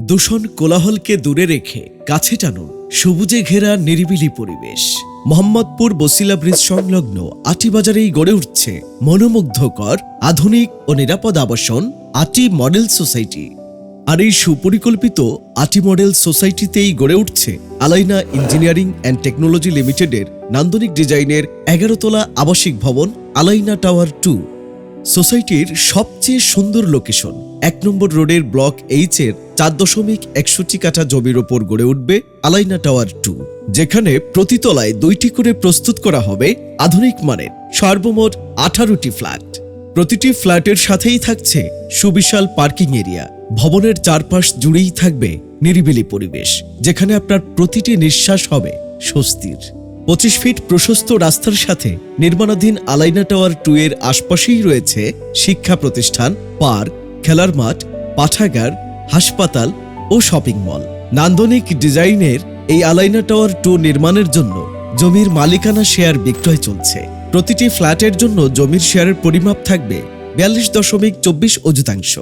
দূষণ কোলাহলকে দূরে রেখে কাছে টানুন সবুজে ঘেরা নিরিবিলি পরিবেশ। মোহাম্মদপুর বসিলা ব্রিজ সংলগ্ন আটিবাজারেই গড়ে উঠছে মনোমুগ্ধকর আধুনিক ও নিরাপদ আবাসন আটি মডেল সোসাইটি। আর এই সুপরিকল্পিত আটি মডেল সোসাইটিতেই গড়ে উঠছে আলাইনা ইঞ্জিনিয়ারিং অ্যান্ড টেকনোলজি লিমিটেডের নান্দনিক ডিজাইনের 11 তলা আবাসিক ভবন আলাইনা টাওয়ার 2। সোসাইটির সবচেয়ে সুন্দর লোকেশন 1 নম্বর রোডের ব্লক এইচ এর 4.61 কাঠা জমির ওপর গড়ে উঠবে আলাইনা টাওয়ার 2, যেখানে প্রতি তলায় 2টি করে প্রস্তুত করা হবে আধুনিক মানের সর্বমোট 18টি ফ্ল্যাট। প্রতিটি ফ্ল্যাটের সাথেই থাকছে সুবিশাল পার্কিং এরিয়া। ভবনের চারপাশ জুড়েই থাকবে নিরিবিলি পরিবেশ, যেখানে আপনার প্রতিটি নিঃশ্বাস হবে স্বস্তির। 25 ফিট প্রশস্ত রাস্তার সাথে নির্মাণাধীন আলাইনা টাওয়ার 2 এর আশপাশেই রয়েছে শিক্ষা প্রতিষ্ঠান, পার্ক, খেলার মাঠ, পাঠাগার, হাসপাতাল ও শপিং মল। নান্দনিক ডিজাইনের এই আলাইনা টাওয়ার 2 নির্মাণের জন্য জমির মালিকানা শেয়ার বিক্রয় চলছে। প্রতিটি ফ্ল্যাটের জন্য জমির শেয়ারের পরিমাপ থাকবে 42.24 অযুতাংশ,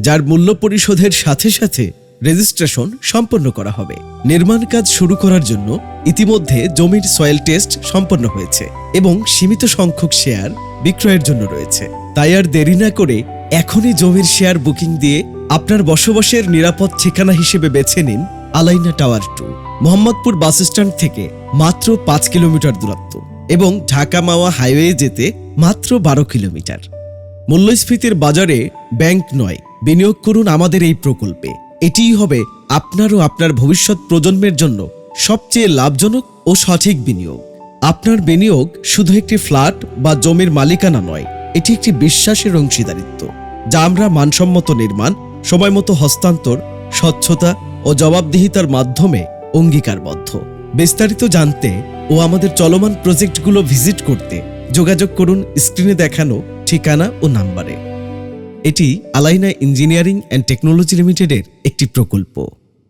যার মূল্য পরিশোধের সাথে সাথে রেজিস্ট্রেশন সম্পন্ন করা হবে। নির্মাণ কাজ শুরু করার জন্য ইতিমধ্যে জমির সয়েল টেস্ট সম্পন্ন হয়েছে এবং সীমিত সংখ্যক শেয়ার বিক্রয়ের জন্য রয়েছে। তাই আর দেরি না করে এখনই জমির শেয়ার বুকিং দিয়ে আপনার বসবাসের নিরাপদ ঠিকানা হিসেবে বেছে নিন আলাইনা টাওয়ার 2। মোহাম্মদপুর বাস স্ট্যান্ড থেকে মাত্র 5 কিলোমিটার দূরত্ব এবং ঢাকা মাওয়া হাইওয়ে যেতে মাত্র 12 কিলোমিটার। মূল্যস্ফীতির বাজারে ব্যাংক নয়, বিনিয়োগ করুন আমাদের এই প্রকল্পে। এটিই হবে আপনার ও আপনার ভবিষ্যৎ প্রজন্মের জন্য সবচেয়ে লাভজনক ও সঠিক বিনিয়োগ। আপনার বিনিয়োগ শুধু একটি ফ্ল্যাট বা জমির মালিকানা নয়, এটি একটি বিশ্বাসের অংশীদারিত্ব, যা আমরা মানসম্মত নির্মাণ, সময়মতো হস্তান্তর, স্বচ্ছতা ও জবাবদিহিতার মাধ্যমে অঙ্গীকারবদ্ধ। বিস্তারিত জানতে ও আমাদের চলমান প্রজেক্টগুলো ভিজিট করতে যোগাযোগ করুন স্ক্রিনে দেখানো ঠিকানা ও নাম্বারে। এটি আলাইনা ইঞ্জিনিয়ারিং অ্যান্ড টেকনোলজি লিমিটেডের একটি প্রকল্প।